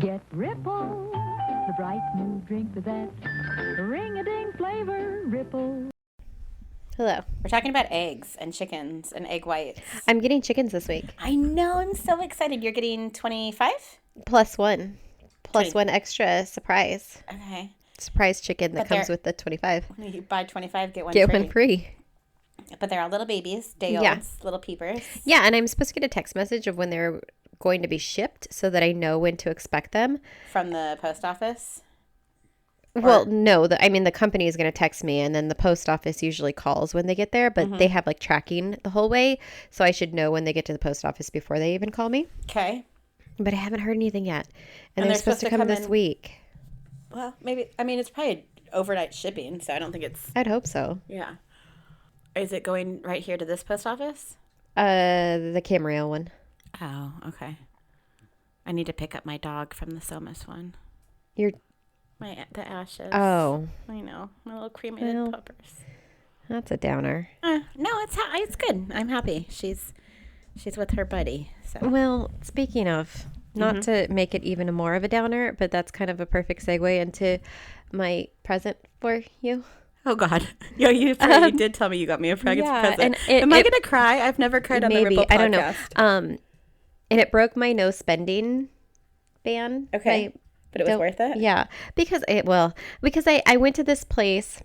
Get Ripple, the bright new drink with that ring-a-ding flavor. Ripple. Hello. We're talking about eggs and chickens and egg whites. I'm getting chickens this week. I know. I'm so excited. You're getting 25? Plus one. Plus 20. one extra surprise. Okay. Surprise chicken that comes with the 25. You buy 25, get one Get free. one free. But they're all little babies, day-olds, little peepers. Yeah, and I'm supposed to get a text message of when they're going to be shipped so that I know when to expect them. From the post office? Well, no. The company is going to text me, and then the post office usually calls when they get there, but they have like tracking the whole way, so I should know when they get to the post office before they even call me. Okay. But I haven't heard anything yet. And they're supposed to come this week. Well, maybe. I mean, it's probably overnight shipping, so I don't think it's... I'd hope so. Yeah. Is it going right here to this post office? The Camarillo one. Oh, okay. I need to pick up my dog from the Somas one. The ashes. Oh. I know. My little cremated puppers. That's a downer. No, it's good. I'm happy. She's with her buddy. So. Well, speaking of, not to make it even more of a downer, but that's kind of a perfect segue into my present for you. Oh, God. Yeah, you did tell me you got me a present. And Am I going to cry? I've never cried on the Ripple podcast. I don't know. And it broke my no spending ban. Okay. But it was worth it? Yeah. Because I went to this place.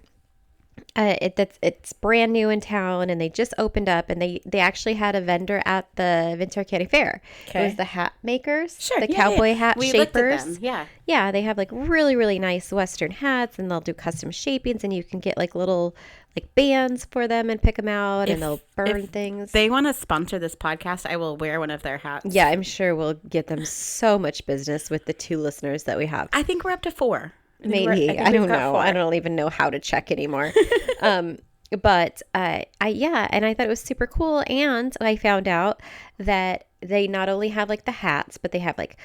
It's brand new in town, and they just opened up, and they actually had a vendor at the Ventura County Fair. Okay. It was the hat makers, the cowboy hat we shapers. Looked at them. Yeah, they have like really, really nice Western hats, and they'll do custom shapings, and you can get like little like bands for them and pick them out, and they'll burn things. They want to sponsor this podcast, I will wear one of their hats. Yeah, I'm sure we'll get them so much business with the 2 listeners that we have. I think we're up to 4. Maybe. I don't know. 4. I don't even know how to check anymore. But and I thought it was super cool. And I found out that they not only have like the hats, but they have like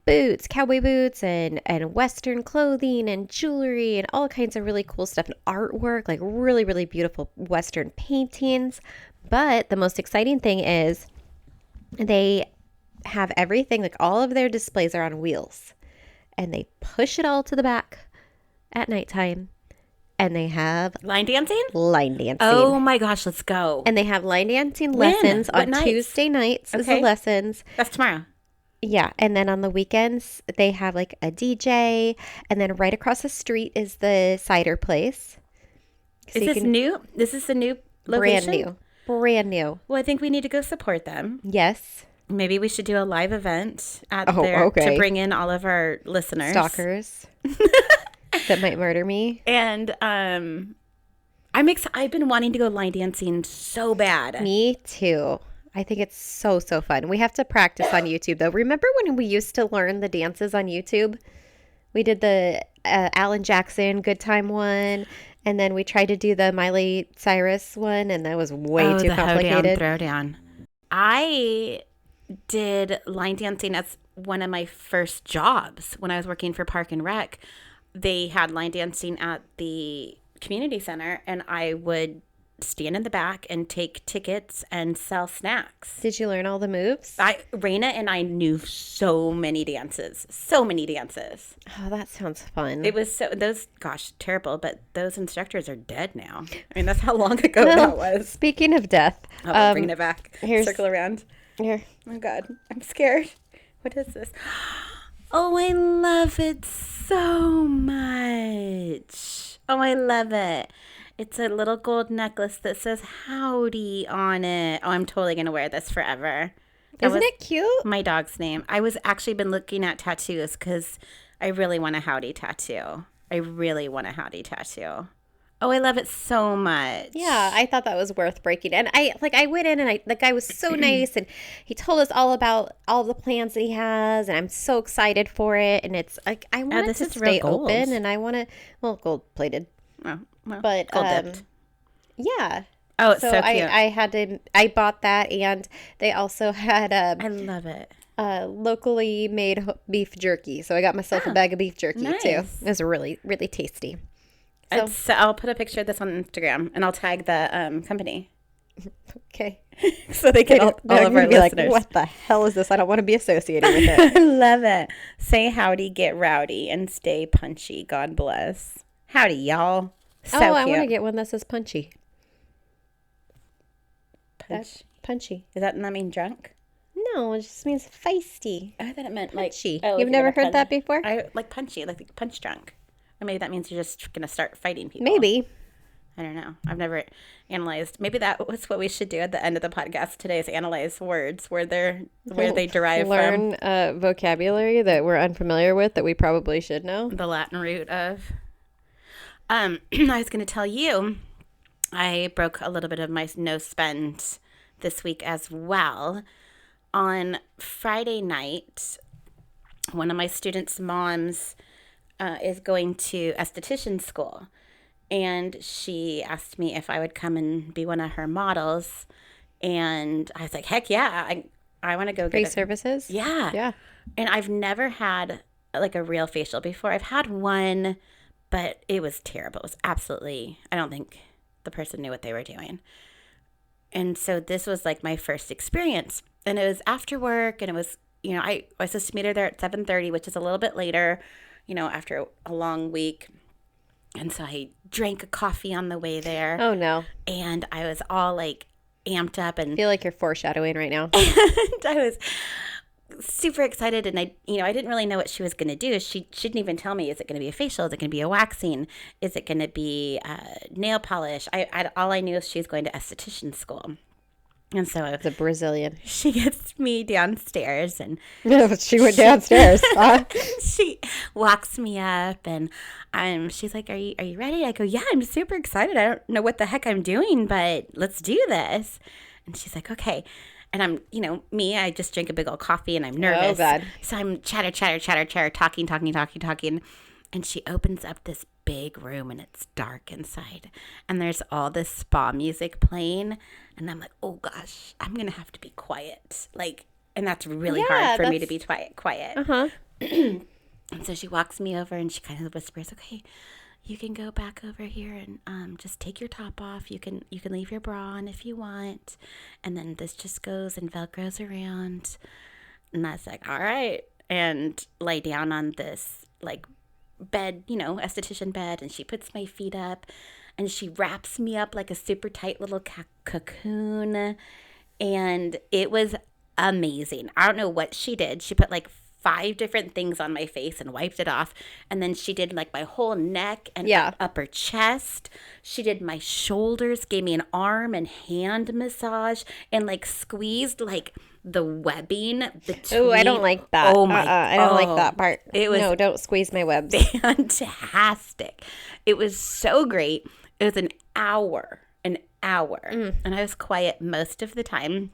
boots, cowboy boots, and Western clothing and jewelry and all kinds of really cool stuff and artwork, like really, really beautiful Western paintings. But the most exciting thing is they have everything, like all of their displays are on wheels. And they push it all to the back at nighttime. And they have... Line dancing? Line dancing. Oh my gosh, let's go. And they have line dancing lessons on Tuesday nights is the lessons. That's tomorrow. Yeah. And then on the weekends, they have like a DJ. And then right across the street is the cider place. So is this new? This is the new location? Brand new. Well, I think we need to go support them. Yes. Maybe we should do a live event to bring in all of our listeners. Stalkers that might murder me. And I've been wanting to go line dancing so bad. Me too. I think it's so fun. We have to practice on YouTube though. Remember when we used to learn the dances on YouTube? We did the Alan Jackson Good Time one, and then we tried to do the Miley Cyrus one, and that was way too complicated. Throwdown. I did line dancing as one of my first jobs when I was working for Park and Rec. They had line dancing at the community center, and I would stand in the back and take tickets and sell snacks. Did you learn all the moves? Raina and I knew so many dances. Oh, that sounds fun. It was terrible, but those instructors are dead now. I mean, that's how long ago that was. Speaking of death. Bringing it back. Circle around. Here. Oh, God. I'm scared. What is this? Oh, I love it so much. Oh, I love it. It's a little gold necklace that says howdy on it. Oh, I'm totally going to wear this forever. Isn't it cute? My dog's name. I was actually been looking at tattoos because I really want a howdy tattoo. Oh, I love it so much. Yeah, I thought that was worth breaking. And I went in, and the guy was so nice, and he told us all about all the plans that he has, and I'm so excited for it. And it's like, I want it to stay open, and I want to, gold plated. Oh, well, but gold dipped. Yeah. Oh, it's so cute. I bought that, and they also had I love it. Locally made beef jerky. So I got myself a bag of beef jerky too. It was really, really tasty. So I'll put a picture of this on Instagram, and I'll tag the company. Okay. So they get all of our be listeners. like, what the hell is this? I don't want to be associated with it. I love it. Say howdy, get rowdy, and stay punchy. God bless. Howdy, y'all. So I cute. want to get one that says punchy. Punch. Punchy. Does that not mean drunk? No, it just means feisty. I thought it meant Punchy. like. You've never heard that before? I like punchy, like punch drunk. Or maybe that means you're just gonna start fighting people. Maybe. I don't know. I've never analyzed. Maybe that was what we should do at the end of the podcast today: is analyze words where they derive Learn vocabulary that we're unfamiliar with that we probably should know. the Latin root of. I was going to tell you, I broke a little bit of my no spend this week as well. On Friday night, one of my students' moms is going to esthetician school. And she asked me if I would come and be one of her models. And I was like, heck yeah, I want to go Free get services? Yeah. Yeah. And I've never had like a real facial before. I've had one, but it was terrible. It was absolutely, I don't think the person knew what they were doing. And so this was like my first experience. And it was after work, and it was, I was supposed to meet her there at 7:30, which is a little bit later, after a long week. And so I drank a coffee on the way there. Oh, no. And I was all like amped up and I feel like you're foreshadowing right now. and I was super excited. And I didn't really know what she was going to do. She didn't even tell me, is it going to be a facial? Is it going to be a waxing? Is it going to be nail polish? All I knew is she was going to esthetician school. And so It's a Brazilian. she gets me downstairs and She went downstairs. she walks me up and she's like, are you ready? I go, yeah, I'm super excited. I don't know what the heck I'm doing, but let's do this. And she's like, okay. And I'm, me, I just drink a big old coffee and I'm nervous. Oh, God. So I'm chatter, talking. And she opens up this big room and it's dark inside. And there's all this spa music playing. And I'm like, oh gosh, I'm going to have to be quiet. And that's really hard for me to be quiet. Uh-huh. And so she walks me over and she kind of whispers, okay, you can go back over here and just take your top off. You can leave your bra on if you want. And then this just goes and Velcros around. And I was like, all right. And lay down on this bed, esthetician bed. And she puts my feet up and she wraps me up like a super tight little cocoon. And it was amazing. I don't know what she did. She put 5 different things on my face and wiped it off. And then she did my whole neck and upper chest. She did my shoulders, gave me an arm and hand massage, and squeezed the webbing between. Oh, I don't like that. Oh my! I don't like that part. It was no, don't squeeze my webs. fantastic. It was so great. It was an hour, and I was quiet most of the time,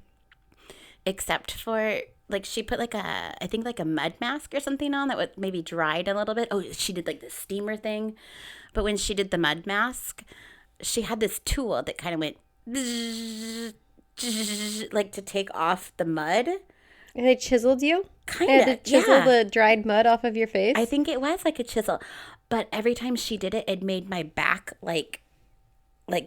except for she put I think a mud mask or something on that was maybe dried a little bit. Oh, she did the steamer thing, but when she did the mud mask, she had this tool that kind of went to take off the mud. And they chiseled you? Kind of, chisel the dried mud off of your face? I think it was like a chisel, but every time she did it, it made my back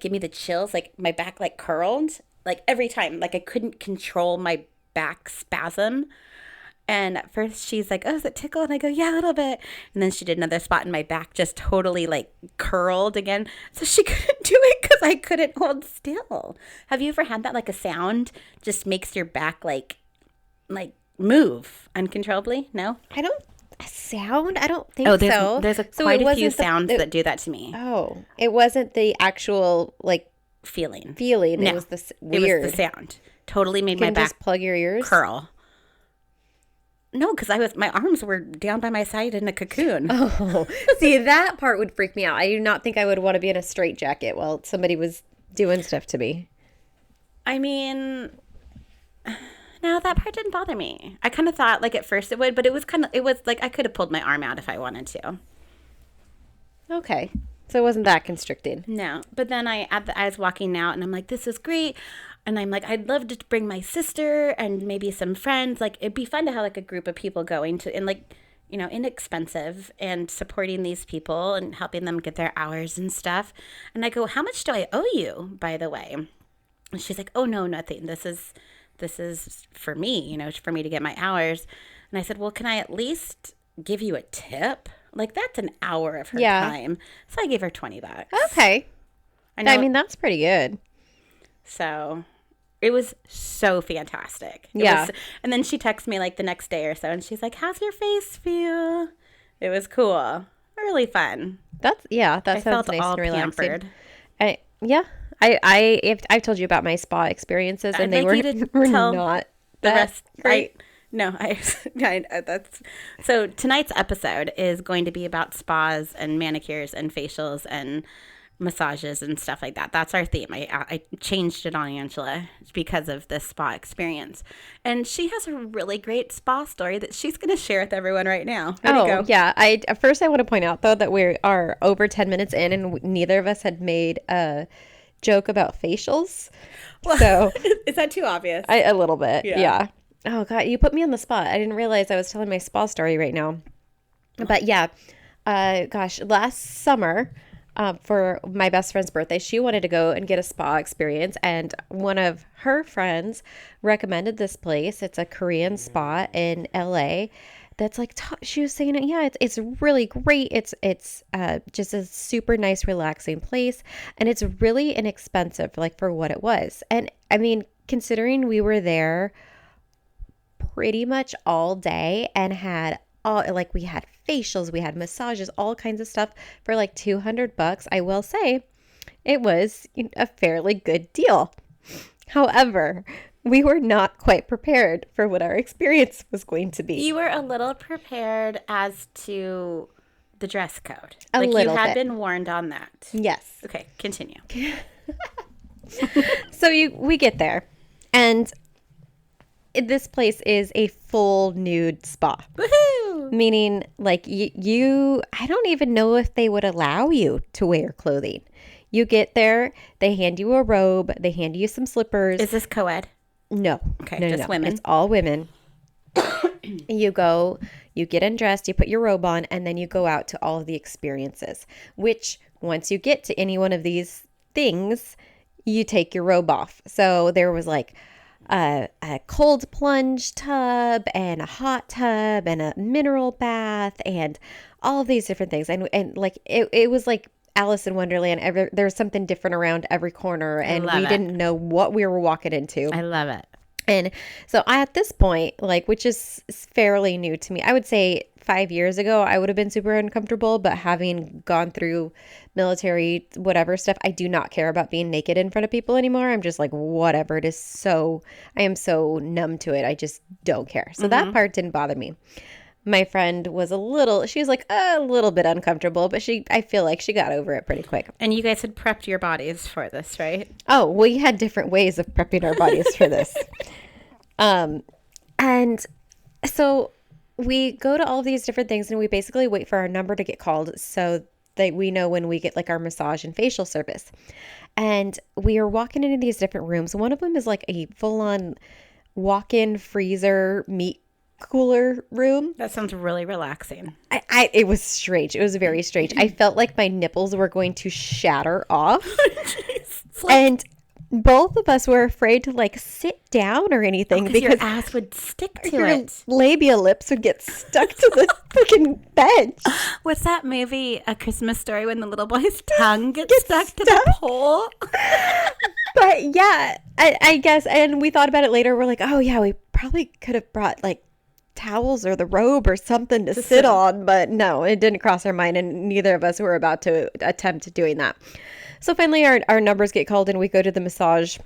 give me the chills. My back curled. Every time, I couldn't control my back spasm. And at first she's like, oh, does it tickle? And I go, yeah, a little bit. And then she did another spot in my back, just totally curled again. So she couldn't do it because I couldn't hold still. Have you ever had that? A sound just makes your back move uncontrollably? No? A sound? I don't think so. There's quite a few sounds that do that to me. Oh, it wasn't the actual feeling. No. It was the weird. It was the sound. Totally made my back just plug your ears? curl. No, because my arms were down by my side in a cocoon. Oh, see, that part would freak me out. I do not think I would want to be in a straitjacket while somebody was doing stuff to me. I mean, no, that part didn't bother me. I kind of thought at first it would, but it was I could have pulled my arm out if I wanted to. Okay. So it wasn't that constricting. No, but then I was walking out and I'm like, this is great. And I'm like, I'd love to bring my sister and maybe some friends. It'd be fun to have a group of people going to, and inexpensive, and supporting these people and helping them get their hours and stuff. And I go, how much do I owe you, by the way? And she's like, oh, no, nothing. This is for me, for me to get my hours. And I said, well, can I at least give you a tip? Like, that's an hour of her time. So I gave her $20. Okay. I mean, that's pretty good. So it was so fantastic. And then she texted me like the next day or so, and she's like, how's your face feel? It was cool. Really fun. That sounds nice and relaxing. I've told you about my spa experiences, and they were not the rest. Great. That's so. Tonight's episode is going to be about spas and manicures and facials and massages and stuff like that. That's our theme. I changed it on Angela because of this spa experience, and she has a really great spa story that she's going to share with everyone right now. Ready to go? Yeah. First I want to point out though that we are over 10 minutes in, and neither of us had made a joke about facials. So is that too obvious? A little bit. Yeah. Oh God, you put me on the spot. I didn't realize I was telling my spa story right now. But yeah, last summer, for my best friend's birthday, she wanted to go and get a spa experience, and one of her friends recommended this place. It's a Korean spa in LA. That's like, she was saying, it's really great. It's just a super nice, relaxing place, and it's really inexpensive, like for what it was. And I mean, considering we were there pretty much all day and had we had facials, we had massages, all kinds of stuff for like $200. I will say it was a fairly good deal. However, we were not quite prepared for what our experience was going to be. You were a little prepared as to the dress code. You had been warned on that. Yes. Okay, continue. So we get there, and this place is a full nude spa. Woohoo! Meaning, like, I don't even know if they would allow you to wear clothing. You get there, they hand you a robe, they hand you some slippers. Is this co-ed? No. Okay, no, just women. It's all women. You go, you get undressed, you put your robe on, and then you go out to all of the experiences, which once you get to any one of these things, you take your robe off. So there was like a cold plunge tub and a hot tub and a mineral bath and all of these different things. And like, it was like Alice in Wonderland. There was something different around every corner, and we didn't know what we were walking into. I love it. And so at this point, like, which is fairly new to me, I would say 5 years ago, I would have been super uncomfortable, but having gone through military, whatever stuff, I do not care about being naked in front of people anymore. I'm just like, whatever. I am so numb to it. I just don't care. So that part didn't bother me. My friend was she was like a little bit uncomfortable, but I feel like she got over it pretty quick. And you guys had prepped your bodies for this, right? Oh, we had different ways of prepping our bodies for this. And so we go to all of these different things, and we basically wait for our number to get called so that we know when we get like our massage and facial service. And we are walking into these different rooms. One of them is like a full-on walk-in freezer meat cooler room. That sounds really relaxing. It was strange. It was very strange. I felt like my nipples were going to shatter off. And both of us were afraid to like sit down or anything because your ass would stick to it. Labia lips would get stuck to the freaking bench. What's that movie, A Christmas Story, when the little boy's tongue gets stuck to the pole? But yeah, I guess. And we thought about it later. We're like, oh yeah, we probably could have brought like towels or the robe or something to sit on, but no, it didn't cross our mind, and neither of us were about to attempt doing that. So finally our numbers get called, and we go to the massage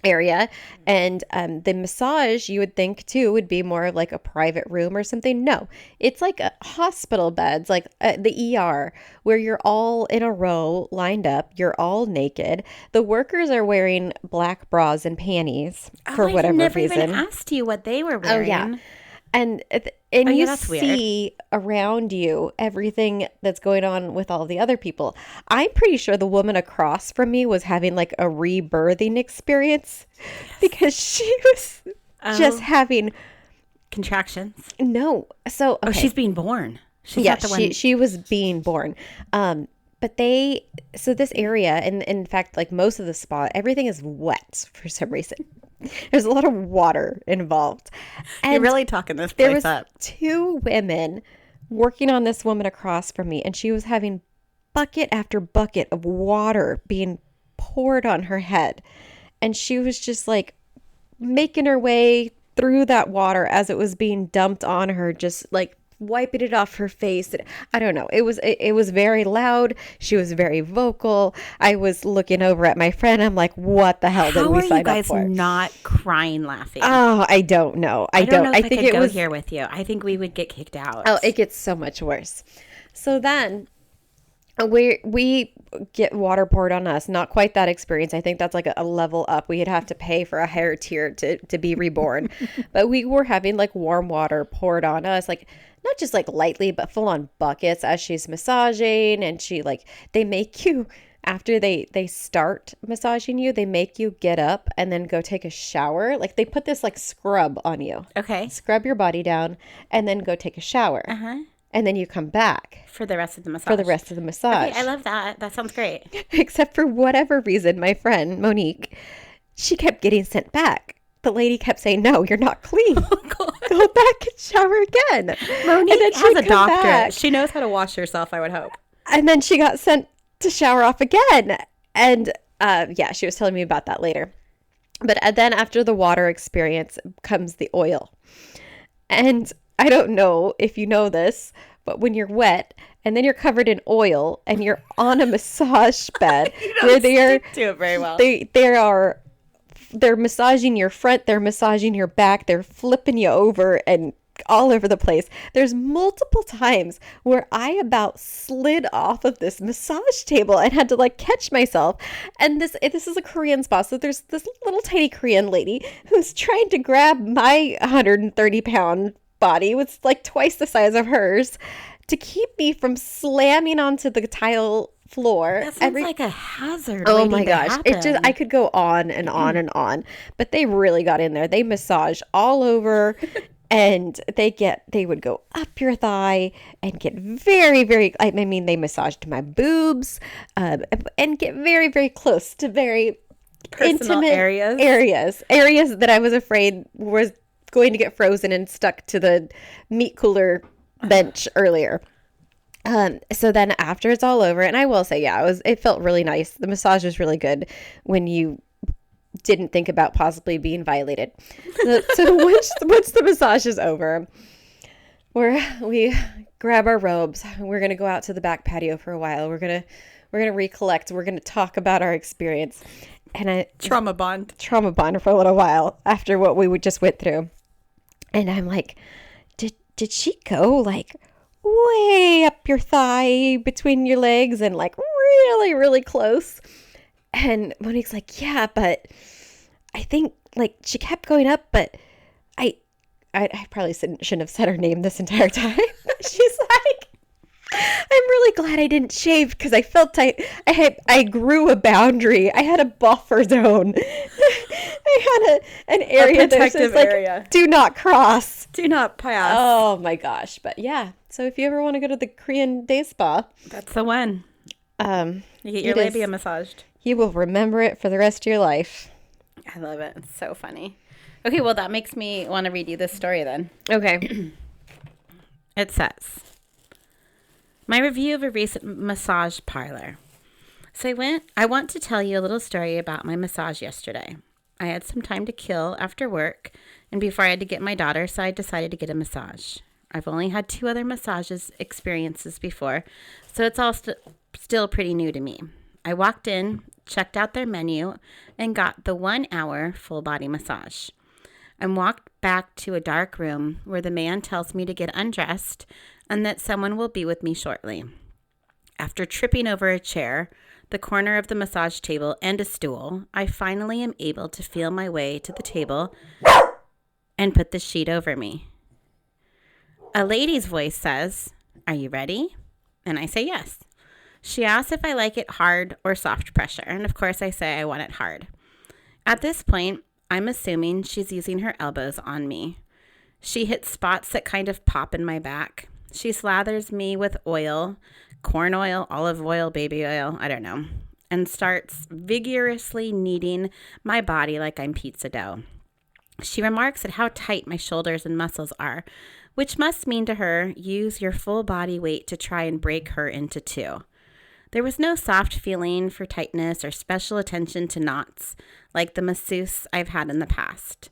area, and the massage, you would think too, would be more like a private room or something. No, it's like a hospital beds, like the ER, where you're all in a row lined up, you're all naked. The workers are wearing black bras and panties for whatever reason. I never even asked you what they were wearing. Oh yeah. And you see around you everything that's going on with all the other people. I'm pretty sure the woman across from me was having like a rebirthing experience because she was just having contractions. No. So okay. she's being born. She was being born. But But so this area, and in fact, like most of the spa, everything is wet for some reason. There's a lot of water involved. And You're really talking this there place was up. 2 women working on this woman across from me, and she was having bucket after bucket of water being poured on her head. And she was just like making her way through that water as it was being dumped on her, just like wiping it off her face. I don't know. It was very loud. She was very vocal. I was looking over at my friend. I'm like, what the hell did we sign up for? How are you guys not crying laughing? Oh, I don't know. I don't know if I think could it go was here with you. I think we would get kicked out. Oh, it gets so much worse. So then we get water poured on us. Not quite that experience. I think that's like a level up. We'd have to pay for a higher tier to be reborn. But we were having like warm water poured on us, like not just like lightly, but full on buckets as she's massaging. And they make you, after they start massaging you, they make you get up and then go take a shower. Like they put this like scrub on you. Okay. Scrub your body down and then go take a shower. Uh-huh. And then you come back For the rest of the massage. for the rest of the massage. Okay, I love that. That sounds great. Except for whatever reason, my friend Monique, she kept getting sent back. The lady kept saying, "No, you're not clean. God. Go back and shower again." Monique And then has she'd a come doctorate. back. She knows how to wash herself, I would hope. And then she got sent to shower off again. And yeah, she was telling me about that later. But then after the water experience comes the oil. And I don't know if you know this, but when you're wet and then you're covered in oil and you're on a massage bed where Do it very well. they're massaging your front, they're massaging your back, they're flipping you over and all over the place. There's multiple times where I about slid off of this massage table and had to like catch myself. And this is a Korean spa, so there's this little tiny Korean lady who's trying to grab my 130-pound body, was like twice the size of hers, to keep me from slamming onto the tile floor. That sounds like a hazard. Oh waiting my to gosh. happen. I could go on and on and on, but they really got in there. They massage all over and they would go up your thigh and get very, very, I mean, they massaged my boobs, and get very, very close to very Personal intimate areas that I was afraid was going to get frozen and stuck to the meat cooler bench earlier. So then after it's all over, and I will say, yeah, it felt really nice. The massage was really good when you didn't think about possibly being violated. So once the massage is over, we grab our robes. We're gonna go out to the back patio for a while. We're gonna recollect. We're gonna talk about our experience, and trauma bond for a little while after what we just went through. And I'm like, did she go like way up your thigh between your legs and like really, really close? And Monique's like, yeah, but I think like she kept going up, but I probably shouldn't have said her name this entire time. She's like, I'm really glad I didn't shave because I felt I grew a boundary. I had a buffer zone. I had an area that was like, do not cross. Do not pass. Oh my gosh. But yeah. So if you ever want to go to the Korean day spa, that's the one. You get your labia massaged. You will remember it for the rest of your life. I love it. It's so funny. Okay, well, that makes me want to read you this story then. Okay. It says, my review of a recent massage parlor. So I want to tell you a little story about my massage yesterday. I had some time to kill after work, and before I had to get my daughter, so I decided to get a massage. I've only had 2 other massages experiences before, so it's all still pretty new to me. I walked in, checked out their menu, and got the 1-hour full body massage. I walked back to a dark room where the man tells me to get undressed and that someone will be with me shortly. After tripping over a chair, the corner of the massage table, and a stool, I finally am able to feel my way to the table and put the sheet over me. A lady's voice says, "Are you ready?" And I say yes. She asks if I like it hard or soft pressure, and of course I say I want it hard. At this point, I'm assuming she's using her elbows on me. She hits spots that kind of pop in my back. She slathers me with oil, corn oil, olive oil, baby oil, I don't know, and starts vigorously kneading my body like I'm pizza dough. She remarks at how tight my shoulders and muscles are, which must mean to her, use your full body weight to try and break her into two. There was no soft feeling for tightness or special attention to knots like the masseuse I've had in the past.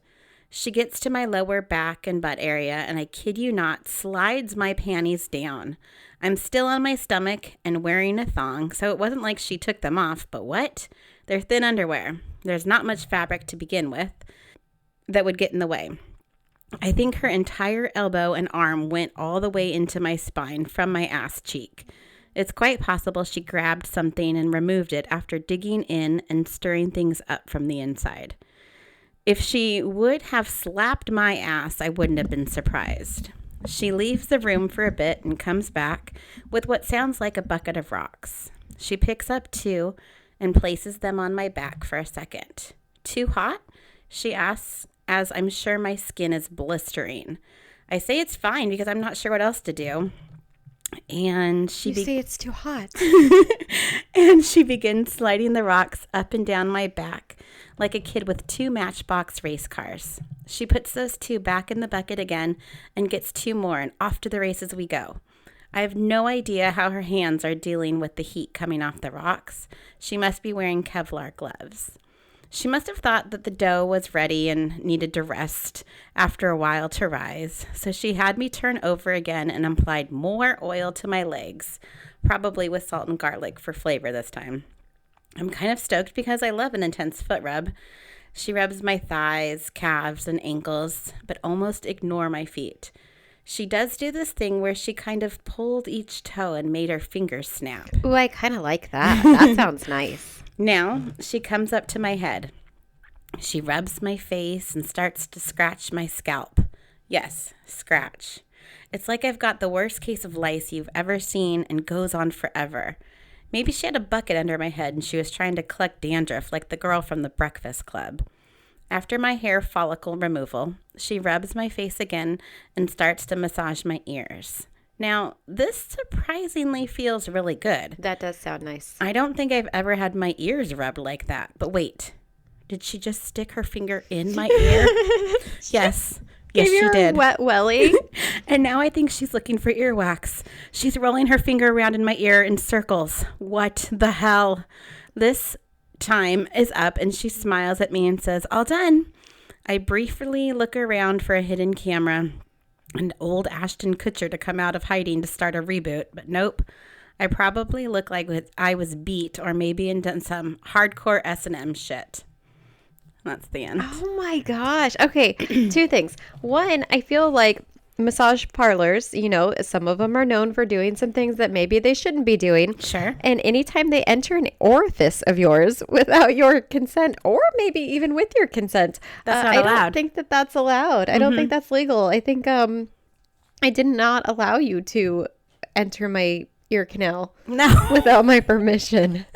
She gets to my lower back and butt area, and I kid you not, slides my panties down. I'm still on my stomach and wearing a thong, so it wasn't like she took them off, but what? They're thin underwear. There's not much fabric to begin with that would get in the way. I think her entire elbow and arm went all the way into my spine from my ass cheek. It's quite possible she grabbed something and removed it after digging in and stirring things up from the inside. If she would have slapped my ass, I wouldn't have been surprised. She leaves the room for a bit and comes back with what sounds like a bucket of rocks. She picks up two and places them on my back for a second. Too hot? She asks, as I'm sure my skin is blistering. I say it's fine because I'm not sure what else to do. And You say it's too hot. and she begins sliding the rocks up and down my back like a kid with two Matchbox race cars. She puts those two back in the bucket again and gets two more, and off to the races we go. I have no idea how her hands are dealing with the heat coming off the rocks. She must be wearing Kevlar gloves. She must have thought that the dough was ready and needed to rest after a while to rise, so she had me turn over again and applied more oil to my legs, probably with salt and garlic for flavor this time. I'm kind of stoked because I love an intense foot rub. She rubs my thighs, calves, and ankles, but almost ignore my feet. She does do this thing where she kind of pulled each toe and made her fingers snap. Ooh, I kind of like that. That sounds nice. Now, she comes up to my head. She rubs my face and starts to scratch my scalp. Yes, scratch. It's like I've got the worst case of lice you've ever seen and goes on forever. Maybe she had a bucket under my head and she was trying to collect dandruff like the girl from the Breakfast Club. After my hair follicle removal, she rubs my face again and starts to massage my ears. Now, this surprisingly feels really good. That does sound nice. I don't think I've ever had my ears rubbed like that. But wait, did she just stick her finger in my ear? Yes. Yes, she did. Wet welly. And now I think she's looking for earwax. She's rolling her finger around in my ear in circles. What the hell? This time is up and she smiles at me and says, "All done." I briefly look around for a hidden camera and old Ashton Kutcher to come out of hiding to start a reboot, but nope. I probably look like I was beat or maybe done some hardcore S&M shit. That's the end. Oh my gosh. Okay, two things. One, I feel like massage parlors, you know, some of them are known for doing some things that maybe they shouldn't be doing. Sure. And anytime they enter an orifice of yours without your consent, or maybe even with your consent, that's not I allowed. don't think that that's allowed. I don't think that's legal. I think I did not allow you to enter my ear canal without my permission.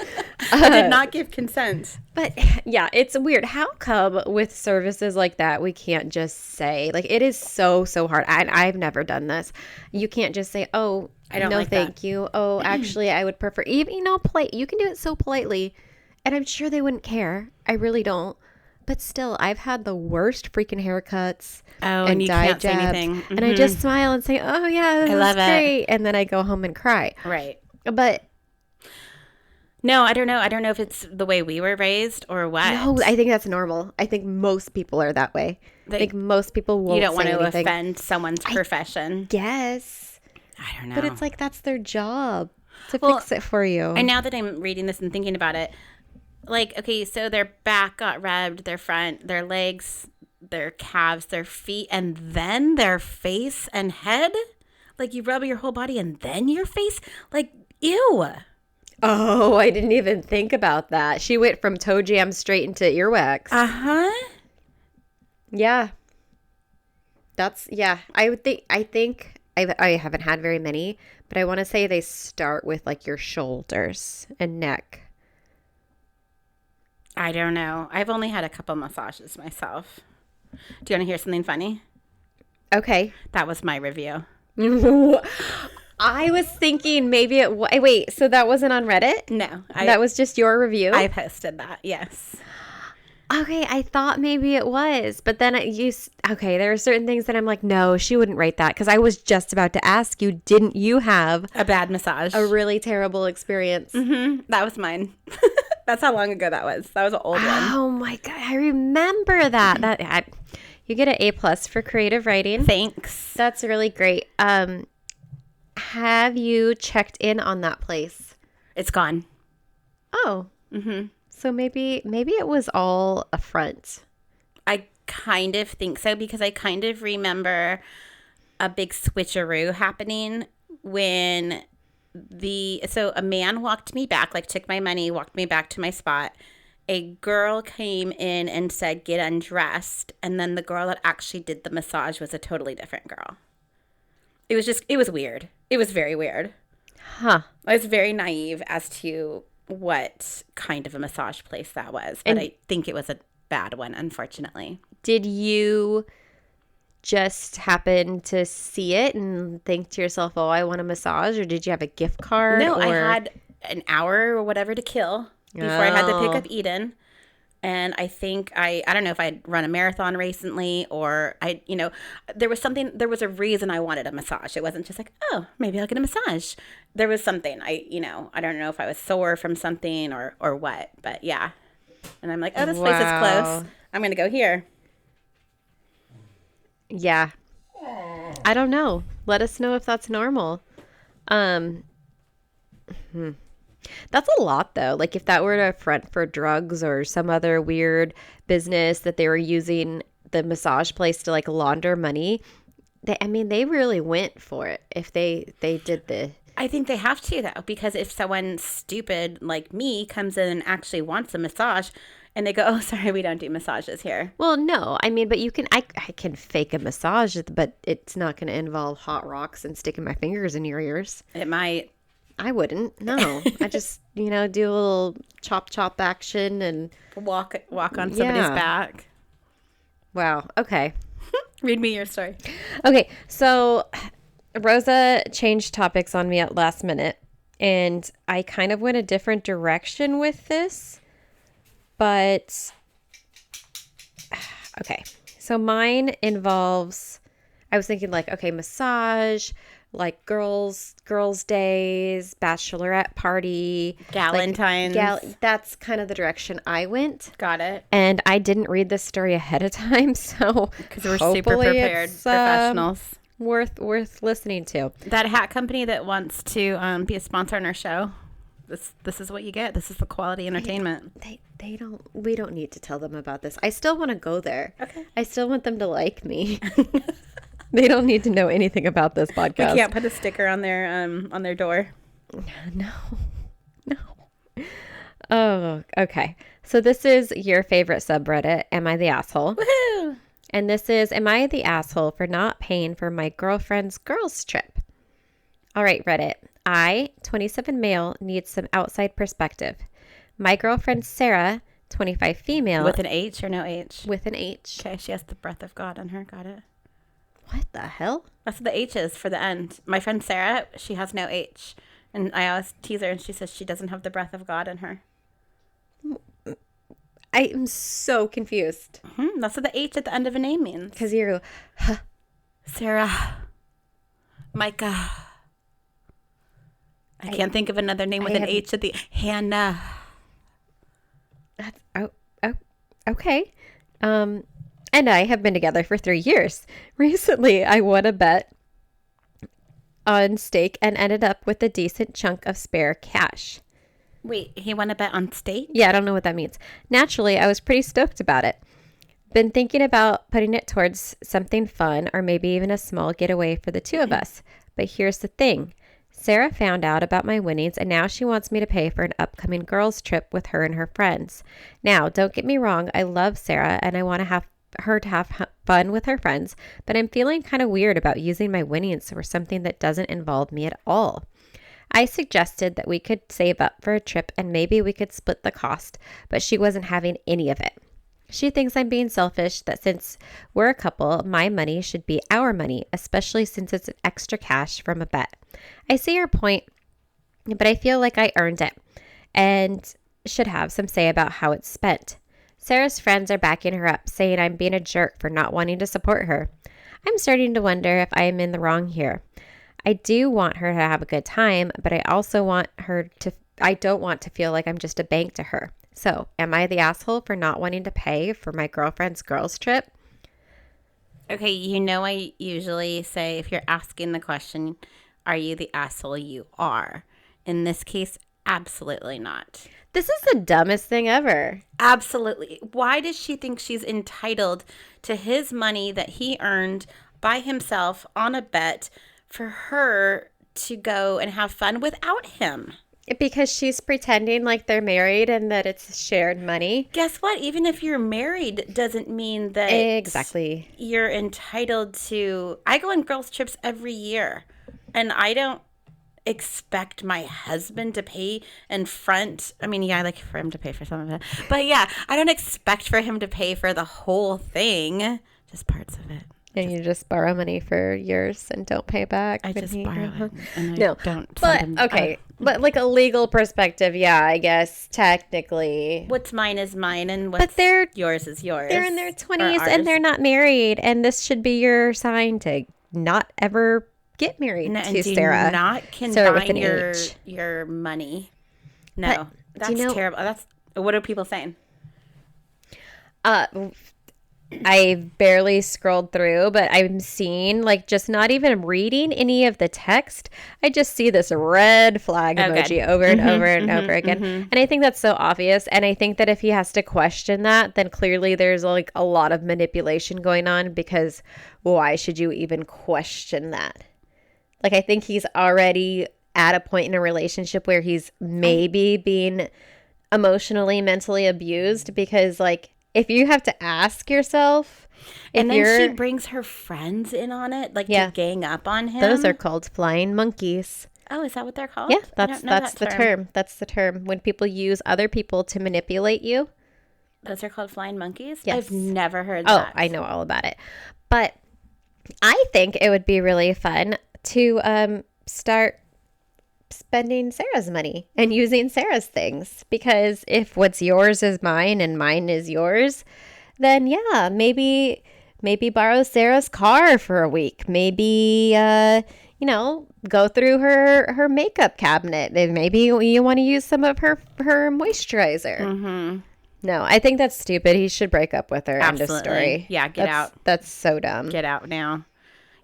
I did not give consent. But yeah, it's weird. How come with services like that, we can't just say, like, it is so hard. I've never done this. You can't just say, "Oh, I don't no, like thank that. you. Oh, actually, I would prefer," even, you know, you can do it so politely and I'm sure they wouldn't care. I really don't. But still, I've had the worst freaking haircuts and you dye can't say jabs, anything. and I just smile and say, "Oh yeah, this love is it." great," and then I go home and cry. Right. But no, I don't know. I don't know if it's the way we were raised or what. no, I think that's normal. I think most people are that way. I think most people won't. You don't want say to anything. offend someone's profession. Yes, I don't know. but it's like that's their job to fix it for you. And now that I'm reading this and thinking about it, like, okay, so their back got rubbed, their front, their legs, their calves, their feet, and then their face and head? Like, you rub your whole body and then your face? Like, ew. Oh, I didn't even think about that. She went from toe jam straight into earwax. Uh-huh. Yeah. I think I haven't had very many, but I want to say they start with like your shoulders and neck. I don't know. I've only had a couple massages myself. Do you want to hear something funny? Okay. That was my review. I was thinking maybe wait, so that wasn't on Reddit? No. That was just your review? I posted that, yes. Okay, I thought maybe it was, but then okay, there are certain things that I'm like, no, she wouldn't write that, because I was just about to ask you, didn't you have a bad massage? A really terrible experience? Mm-hmm. That was mine. That's how long ago that was. That was an old one. Oh my God, I remember that. You get an A+ for creative writing. Thanks. That's really great. Have you checked in on that place? It's gone. Oh. Mm-hmm. So maybe it was all a front. I kind of think so, because I kind of remember a big switcheroo happening when a man walked me back, like took my money, walked me back to my spot. A girl came in and said, get undressed. And then the girl that actually did the massage was a totally different girl. It was weird. It was very weird. Huh. I was very naive as to what kind of a massage place that was. But I think it was a bad one, unfortunately. Did you just happen to see it and think to yourself, oh, I want a massage? Or did you have a gift card? No, I had an hour or whatever to kill before I had to pick up Eden. And I think I don't know if I'd run a marathon recently, or there was a reason I wanted a massage. It wasn't just like, oh, maybe I'll get a massage. There was something. I don't know if I was sore from something or what, but yeah. And I'm like, oh, this place is close. I'm going to go here. Yeah. I don't know. Let us know if that's normal. That's a lot, though. Like, if that were a front for drugs or some other weird business that they were using the massage place to, like, launder money, they really went for it if they did the... I think they have to, though, because if someone stupid like me comes in and actually wants a massage and they go, oh, sorry, we don't do massages here. Well, no. But you can... I can fake a massage, but it's not going to involve hot rocks and sticking my fingers in your ears. It might... I wouldn't. No. I just, do a little chop action and walk on somebody's back. Wow. Okay. Read me your story. Okay. So Rosa changed topics on me at last minute, and I kind of went a different direction with this, but okay. So mine involves, I was thinking like, okay, massage, like girls' days, bachelorette party, Galentine's. That's kind of the direction I went. Got it. And I didn't read this story ahead of time, so because we're super prepared professionals. Worth listening to. That hat company that wants to be a sponsor on our show. This is what you get. This is the quality entertainment. They don't. We don't need to tell them about this. I still want to go there. Okay. I still want them to like me. They don't need to know anything about this podcast. We can't put a sticker on their door. No. Oh, okay. So this is your favorite subreddit, Am I the Asshole? Woohoo! And this is, am I the asshole for not paying for my girlfriend's girls trip? All right, Reddit. I, 27 male, need some outside perspective. My girlfriend, Sarah, 25 female. With an H or no H? With an H. Okay, she has the breath of God on her. Got it. What the hell? That's what the H is for the end. My friend Sarah, she has no H. And I always tease her, and she says she doesn't have the breath of God in her. I am so confused. Mm-hmm. That's what the H at the end of a name means. Because you're... Sarah. Micah. I can't think of another name with an H at the... Hannah. That's... okay. And I have been together for 3 years. Recently, I won a bet on stake and ended up with a decent chunk of spare cash. Wait, he won a bet on stake? Yeah, I don't know what that means. Naturally, I was pretty stoked about it. Been thinking about putting it towards something fun or maybe even a small getaway for the two of us. But here's the thing. Sarah found out about my winnings and now she wants me to pay for an upcoming girls' trip with her and her friends. Now, don't get me wrong. I love Sarah and I want to have her to have fun with her friends, but I'm feeling kind of weird about using my winnings for something that doesn't involve me at all. I suggested that we could save up for a trip and maybe we could split the cost, but she wasn't having any of it. She thinks I'm being selfish, that since we're a couple, my money should be our money, especially since it's extra cash from a bet. I see her point, but I feel like I earned it and should have some say about how it's spent. Sarah's friends are backing her up, saying I'm being a jerk for not wanting to support her. I'm starting to wonder if I am in the wrong here. I do want her to have a good time, but I also I don't want to feel like I'm just a bank to her. So, am I the asshole for not wanting to pay for my girlfriend's girls' trip? Okay, I usually say if you're asking the question, are you the asshole? You are. In this case, absolutely not. This is the dumbest thing ever. Absolutely. Why does she think she's entitled to his money that he earned by himself on a bet for her to go and have fun without him? Because she's pretending like they're married and that it's shared money. Guess what? Even if you're married doesn't mean that Exactly. You're entitled to. I go on girls' trips every year, and I don't expect my husband to pay and front. I mean, yeah, I like for him to pay for some of it. But yeah, I don't expect for him to pay for the whole thing, just parts of it. And you just borrow money for yours and don't pay back. I just borrow it. And No, don't but send him, okay. But like a legal perspective, yeah, I guess technically. What's mine is mine, and what's yours is yours. They're in their 20s and they're not married, and this should be your sign to not ever get married to Sarah. Not combine your money. No, that's terrible. What are people saying? I barely scrolled through, but I'm seeing, like, just not even reading any of the text. I just see this red flag emoji over and over and over again. And I think that's so obvious. And I think that if he has to question that, then clearly there's like a lot of manipulation going on, because why should you even question that? Like, I think he's already at a point in a relationship where he's maybe being emotionally, mentally abused, because like, if you have to ask yourself, and then she brings her friends in on it, like to gang up on him. Those are called flying monkeys. Oh, is that what they're called? Yeah, that's the term. That's the term. When people use other people to manipulate you. Those are called flying monkeys? Yes. I've never heard that. Oh, I know all about it. But I think it would be really fun to start spending Sarah's money and using Sarah's things, because if what's yours is mine and mine is yours, then yeah, maybe borrow Sarah's car for a week. Maybe go through her makeup cabinet. Maybe you want to use some of her moisturizer. No, I think that's stupid. He should break up with her. Absolutely. End of story. Yeah, get out. That's so dumb. Get out now.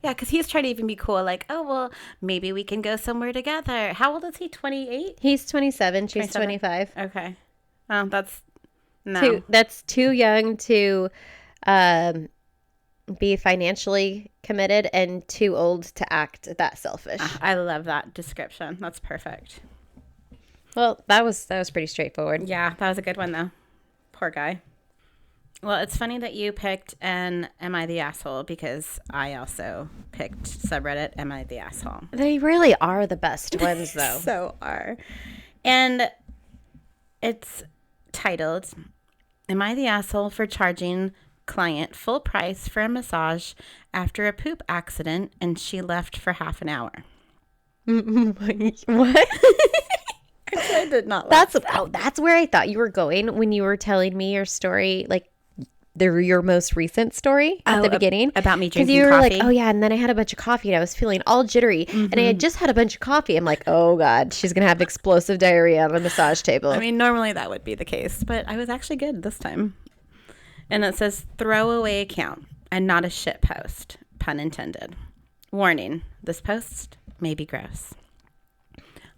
Yeah, because he's trying to even be cool. Like, oh, well, maybe we can go somewhere together. How old is he? 28? He's 27. She's 25. Okay. Oh, that's too young to be financially committed and too old to act that selfish. I love that description. That's perfect. Well, that was pretty straightforward. Yeah, that was a good one, though. Poor guy. Well, it's funny that you picked an Am I the Asshole, because I also picked subreddit Am I the Asshole. They really are the best ones, though. So are. And it's titled, Am I the Asshole for charging client full price for a massage after a poop accident and she left for half an hour? What? I did not laugh. That's where I thought you were going when you were telling me your story, like your most recent story at the beginning about me drinking coffee. Because you were like, oh yeah, and then I had a bunch of coffee and I was feeling all jittery, and I had just had a bunch of coffee. I'm like, oh god, she's gonna have explosive diarrhea on the massage table. I mean, normally that would be the case, but I was actually good this time. And it says throwaway account and not a shit post, pun intended. Warning: this post may be gross.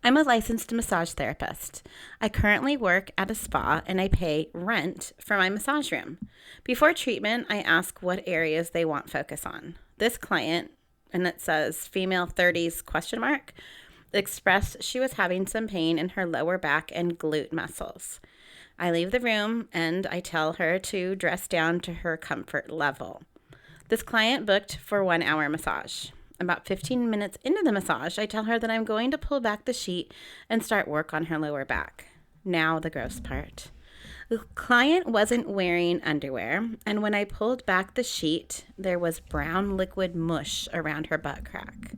I'm a licensed massage therapist. I currently work at a spa and I pay rent for my massage room. Before treatment, I ask what areas they want focus on. This client, and it says female 30s ? Expressed she was having some pain in her lower back and glute muscles. I leave the room and I tell her to dress down to her comfort level. This client booked for 1 hour massage. About 15 minutes into the massage, I tell her that I'm going to pull back the sheet and start work on her lower back. Now the gross part. The client wasn't wearing underwear, and when I pulled back the sheet, there was brown liquid mush around her butt crack.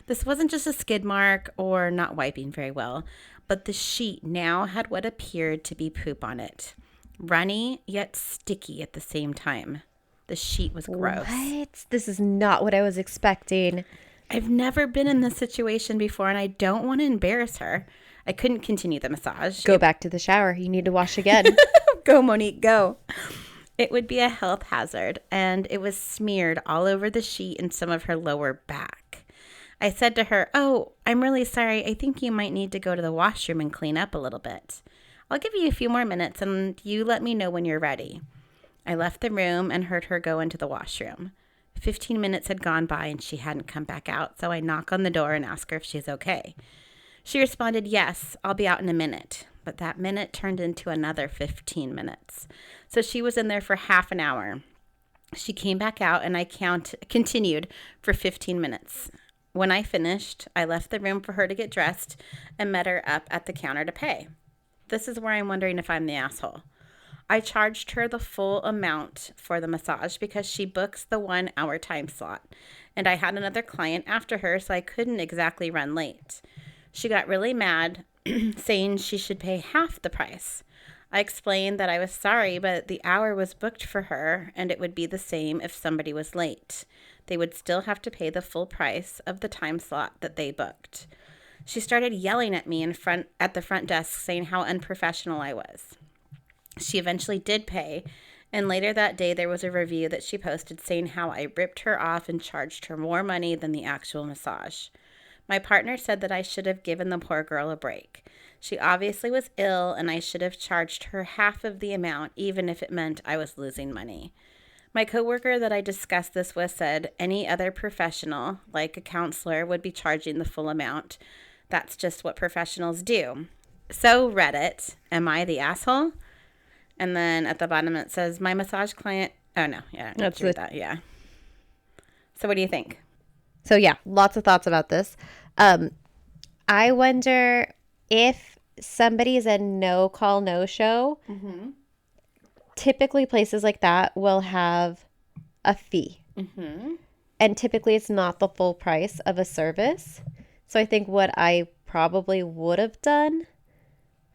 This wasn't just a skid mark or not wiping very well, but the sheet now had what appeared to be poop on it. Runny, yet sticky at the same time. The sheet was gross. What? This is not what I was expecting. I've never been in this situation before, and I don't want to embarrass her. I couldn't continue the massage. Go back to the shower. You need to wash again. Go, Monique, go. It would be a health hazard, and it was smeared all over the sheet and some of her lower back. I said to her, "Oh, I'm really sorry. I think you might need to go to the washroom and clean up a little bit. I'll give you a few more minutes, and you let me know when you're ready." I left the room and heard her go into the washroom. 15 minutes had gone by and she hadn't come back out, so I knock on the door and ask her if she's okay. She responded, "Yes, I'll be out in a minute." But that minute turned into another 15 minutes. So she was in there for half an hour. She came back out and I continued for 15 minutes. When I finished, I left the room for her to get dressed and met her up at the counter to pay. This is where I'm wondering if I'm the asshole. I charged her the full amount for the massage because she books the 1 hour time slot. And I had another client after her, so I couldn't exactly run late. She got really mad, saying she should pay half the price. I explained that I was sorry, but the hour was booked for her, and it would be the same if somebody was late. They would still have to pay the full price of the time slot that they booked. She started yelling at me at the front desk, saying how unprofessional I was. She eventually did pay, and later that day there was a review that she posted saying how I ripped her off and charged her more money than the actual massage. My partner said that I should have given the poor girl a break. She obviously was ill, and I should have charged her half of the amount, even if it meant I was losing money. My coworker that I discussed this with said any other professional, like a counselor, would be charging the full amount. That's just what professionals do. So Reddit, am I the asshole? And then at the bottom it says, my massage client. Oh, no. Yeah, that's that. Yeah. So what do you think? So, yeah, lots of thoughts about this. I wonder if somebody is a no-call, no-show. Mm-hmm. Typically, places like that will have a fee. Mm-hmm. And typically, it's not the full price of a service. So I think what I probably would have done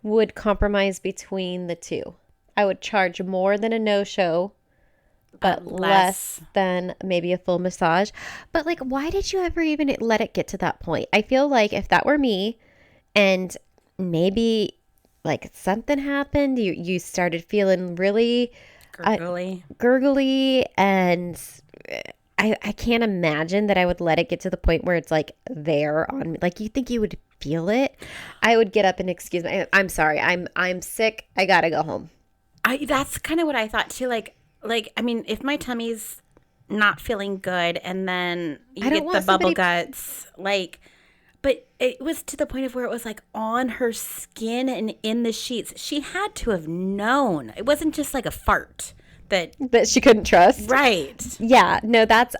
would compromise between the two. I would charge more than a no-show, but less than maybe a full massage. But, like, why did you ever even let it get to that point? I feel like if that were me and maybe, like, something happened, you started feeling really gurgly, and I can't imagine that I would let it get to the point where it's, like, there on me. Like, you think you would feel it? I would get up and excuse me. I'm sorry. I'm sick. I gotta go home. That's kind of what I thought too. Like, I mean, if my tummy's not feeling good and then you get the bubble guts, like, but it was to the point of where it was like on her skin and in the sheets. She had to have known. It wasn't just like a fart that she couldn't trust. Right. Yeah. No, that's,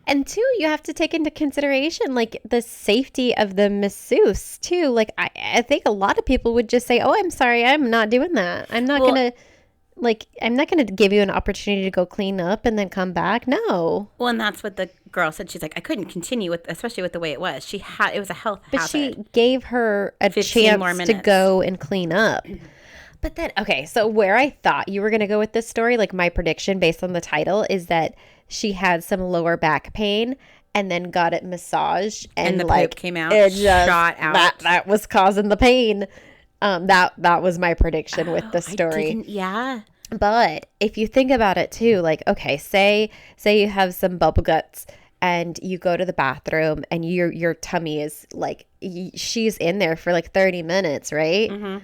and two, you have to take into consideration, like, the safety of the masseuse, too. Like, I think a lot of people would just say, oh, I'm sorry, I'm not doing that. I'm not going to give you an opportunity to go clean up and then come back. No. Well, and that's what the girl said. She's like, I couldn't continue especially with the way it was. It was a health hazard. But she gave her a chance to go and clean up. But then, okay, so where I thought you were going to go with this story, like my prediction based on the title, is that she had some lower back pain and then got it massaged. And the poop came out, shot out. That was causing the pain. That was my prediction with the story. Yeah. But if you think about it too, like, okay, say you have some bubble guts and you go to the bathroom and your tummy is like, she's in there for like 30 minutes, right? Mm-hmm.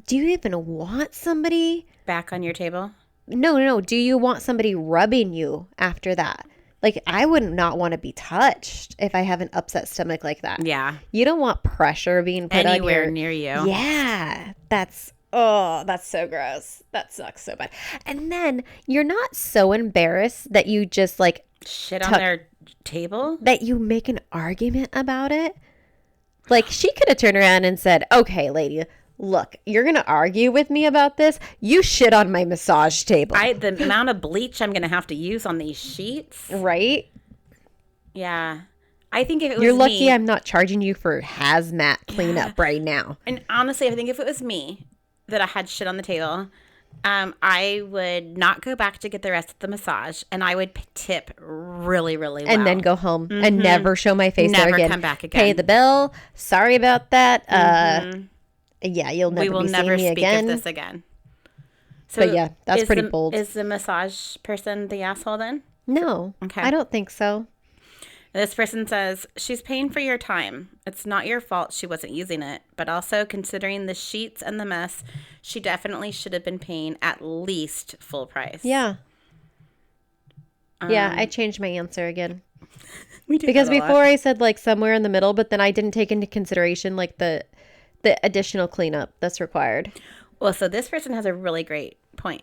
Do you even want somebody back on your table? No. Do you want somebody rubbing you after that? Like, I would not want to be touched if I have an upset stomach like that. Yeah. You don't want pressure being put anywhere near you. Yeah. That's so gross. That sucks so bad. And then you're not so embarrassed that you just like shit on their table? That you make an argument about it? Like, she could have turned around and said, okay, lady, Look, you're going to argue with me about this. You shit on my massage table. The amount of bleach I'm going to have to use on these sheets. Right? Yeah. I think if it was You're lucky me, I'm not charging you for hazmat cleanup right now. and honestly, I think if it was me that I had shit on the table, I would not go back to get the rest of the massage, and I would tip really, really well. And then go home and never show my face there Never again. come back again. Pay the bill. Sorry about that. Yeah, you'll never we will be never seeing me speak again. of this again. So But yeah, that's pretty bold. Is the massage person the asshole then? No, Okay. I don't think so. This person says, she's paying for your time. It's not your fault she wasn't using it, but also considering the sheets and the mess, she definitely should have been paying at least full price. Yeah. Yeah, I changed my answer again. We do Because that a lot. before I said like somewhere in the middle, but then I didn't take into consideration like the additional cleanup that's required. Well, so this person has a really great point.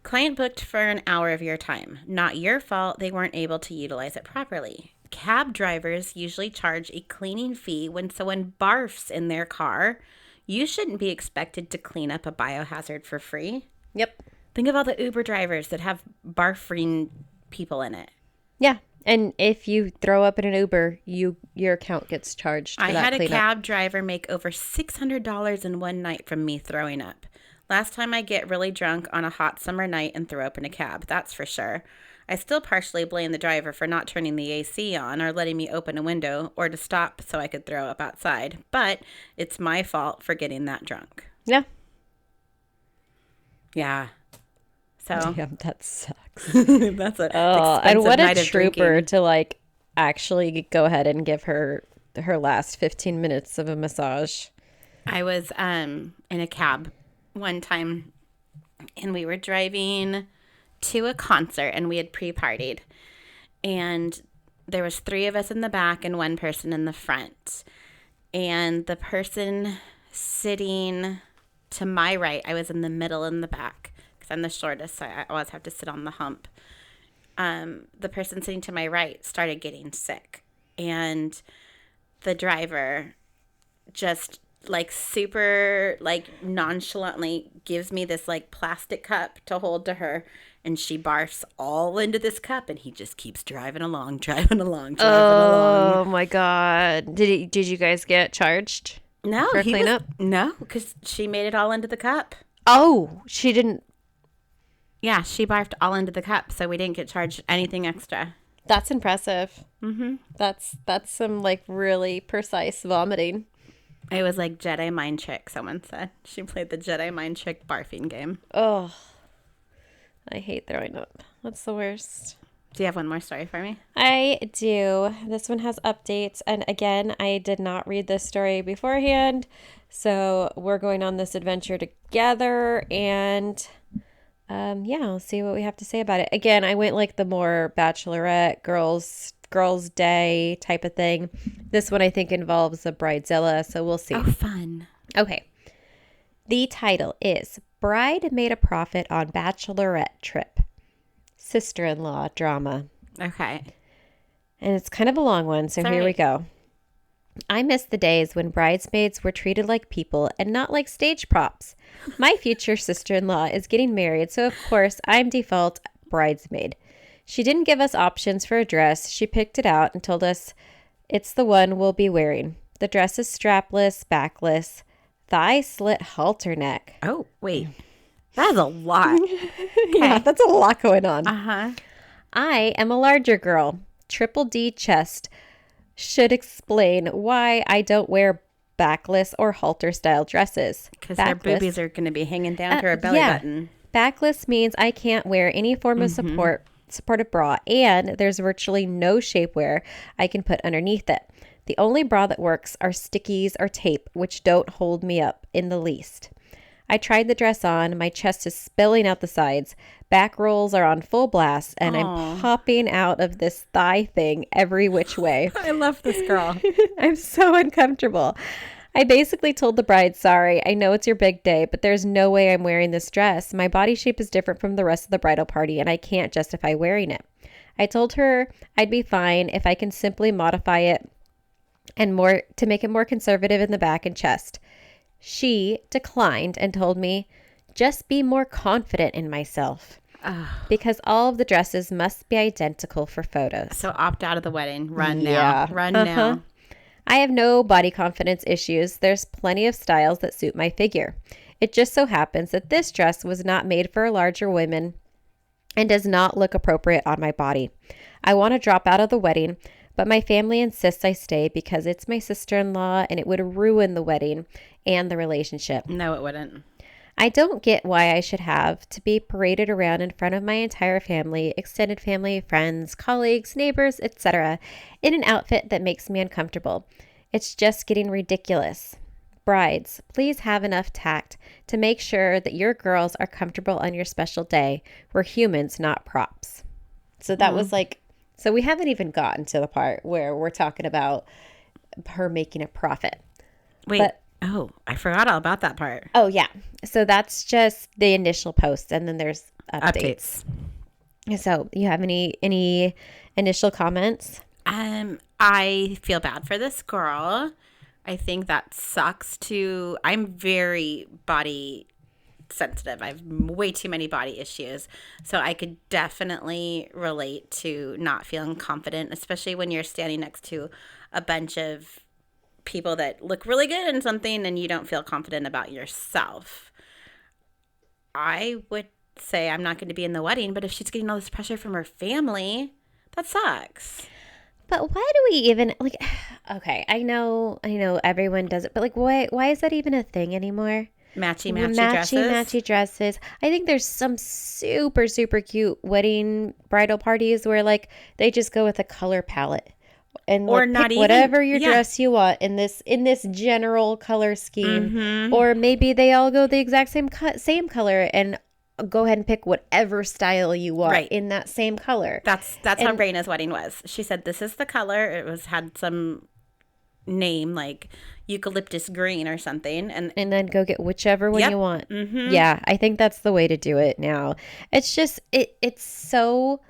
Client booked for an hour of your time. Not your fault they weren't able to utilize it properly. Cab drivers usually charge a cleaning fee when someone barfs in their car. You shouldn't be expected to clean up a biohazard for free. Yep. Think of all the Uber drivers that have barfing people in it. Yeah. And if you throw up in an Uber, your account gets charged for I that had a cleanup. cab driver make over $600 in one night from me throwing up. Last time I get really drunk on a hot summer night and throw up in a cab, that's for sure. I still partially blame the driver for not turning the AC on or letting me open a window or to stop so I could throw up outside. But it's my fault for getting that drunk. Yeah. Yeah. So Damn, that sucks. that's a And what night a of trooper drinking. to like actually go ahead and give her last 15 minutes of a massage. I was in a cab one time, and we were driving to a concert, and we had pre-partied, and there was 3 of us in the back and 1 person in the front, and the person sitting to my right, I was in the middle in the back because I'm the shortest, so I always have to sit on the hump. The person sitting to my right started getting sick, and the driver just like super like nonchalantly gives me this like plastic cup to hold to her, and she barfs all into this cup, and he just keeps driving along. Oh my God. Did you guys get charged? No, for cleanup? No, because she made it all into the cup. Oh, she didn't. Yeah, she barfed all into the cup, so we didn't get charged anything extra. That's impressive. Mm-hmm. That's some like really precise vomiting. It was like Jedi mind trick, someone said. She played the Jedi mind trick barfing game. Oh, I hate throwing up. That's the worst. Do you have one more story for me? I do. This one has updates. And again, I did not read this story beforehand. So we're going on this adventure together. And yeah, I'll see what we have to say about it. Again, I went like the more bachelorette, girls' day type of thing. This one I think involves a bridezilla. So we'll see. Oh, fun. Okay. The title is Bride Made a Profit on Bachelorette Trip. Sister-in-law drama. Okay. And it's kind of a long one, so here we go. I miss the days when bridesmaids were treated like people and not like stage props. My future sister-in-law is getting married, so of course I'm default bridesmaid. She didn't give us options for a dress. She picked it out and told us it's the one we'll be wearing. The dress is strapless, backless, thigh slit halter neck. Oh, wait. That's a lot. Yeah, that's a lot going on. Uh-huh. I am a larger girl. Triple D chest should explain why I don't wear backless or halter style dresses. Because her boobies are going to be hanging down to her belly button. Backless means I can't wear any form of supportive bra, and there's virtually no shapewear I can put underneath it. The only bra that works are stickies or tape, which don't hold me up in the least. I tried the dress on. My chest is spilling out the sides. Back rolls are on full blast, and I'm popping out of this thigh thing every which way. I love this girl. I'm so uncomfortable. I basically told the bride, sorry, I know it's your big day, but there's no way I'm wearing this dress. My body shape is different from the rest of the bridal party, and I can't justify wearing it. I told her I'd be fine if I can simply modify it and more to make it more conservative in the back and chest. She declined and told me, just be more confident in myself. Because all of the dresses must be identical for photos. So opt out of the wedding. Run Yeah. now. Run now. I have no body confidence issues. There's plenty of styles that suit my figure. It just so happens that this dress was not made for larger women and does not look appropriate on my body. I want to drop out of the wedding, but my family insists I stay because it's my sister-in-law and it would ruin the wedding and the relationship. No, it wouldn't. I don't get why I should have to be paraded around in front of my entire family, extended family, friends, colleagues, neighbors, etc., in an outfit that makes me uncomfortable. It's just getting ridiculous. Brides, please have enough tact to make sure that your girls are comfortable on your special day. We're humans, not props. So that was like, so we haven't even gotten to the part where we're talking about her making a profit. Wait. Oh, I forgot all about that part. Oh, yeah. So that's just the initial post, and then there's updates. So you have any initial comments? I feel bad for this girl. I think that sucks too. I'm very body sensitive. I have way too many body issues. So I could definitely relate to not feeling confident, especially when you're standing next to a bunch of people that look really good in something and you don't feel confident about yourself. I would say I'm not going to be in the wedding, but if she's getting all this pressure from her family, that sucks. But why do we even like? Okay, I know everyone does it, but like, why is that even a thing anymore? Matchy dresses. I think there's some super cute wedding bridal parties where like they just go with a color palette. And or like, not pick even whatever your dress you want in this general color scheme, or maybe they all go the exact same color and go ahead and pick whatever style you want in that same color. That's how Raina's wedding was. She said this is the color. It had some name like eucalyptus green or something, and then go get whichever one you want. Yeah, I think that's the way to do it now. It's just it's so,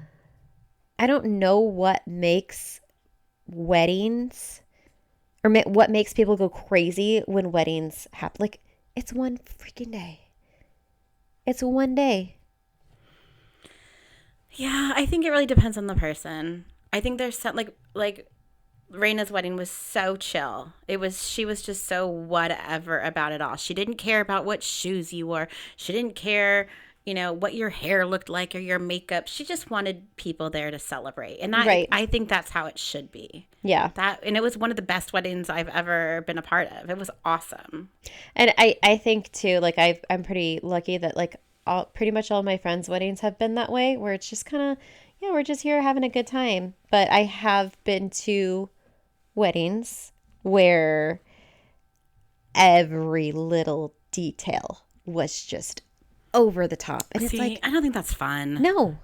I don't know what makes weddings or what makes people go crazy when weddings happen. Like, it's one freaking day. It's one day. Yeah, I think it really depends on the person. I think there's some like Raina's wedding was so chill. She was just so whatever about it all. She didn't care about what shoes you wore. She didn't care, what your hair looked like or your makeup. She just wanted people there to celebrate. And I think that's how it should be. Yeah. And it was one of the best weddings I've ever been a part of. It was awesome. And I think too, like I'm pretty lucky that like pretty much all my friends' weddings have been that way, where it's just kind of, we're just here having a good time. But I have been to weddings where every little detail was just over the top. And it's like, I don't think that's fun. No.